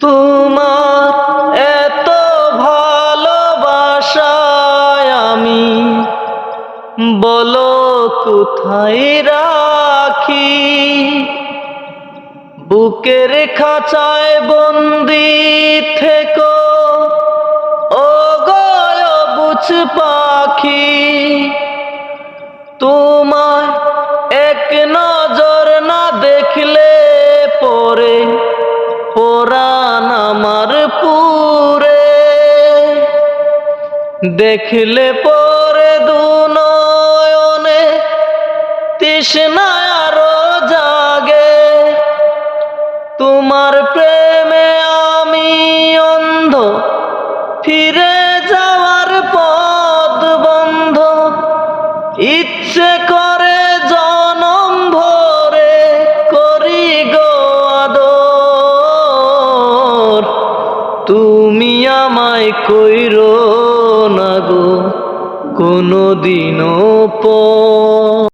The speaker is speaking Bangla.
তোমার এত ভালোবাসায় আমি বলো কোথায় রাখি, বুকের খাঁচায় বন্দি থেকো ও গয়বুঝ পাখি। তোমায় এক নজর না দেখলে পরে পরাণ আমার পুরে, দেখলে পরে দু নয়নে তৃষ্ণা আরো জাগে। তোমার প্রেমে আমি অন্ধ, ফিরে যাওয়ার পথ বন্ধ, ইচ্ছে করে জনম ভরে করি গো আদর। তুমি আমায় কইরো না গো কোনদিনও পর।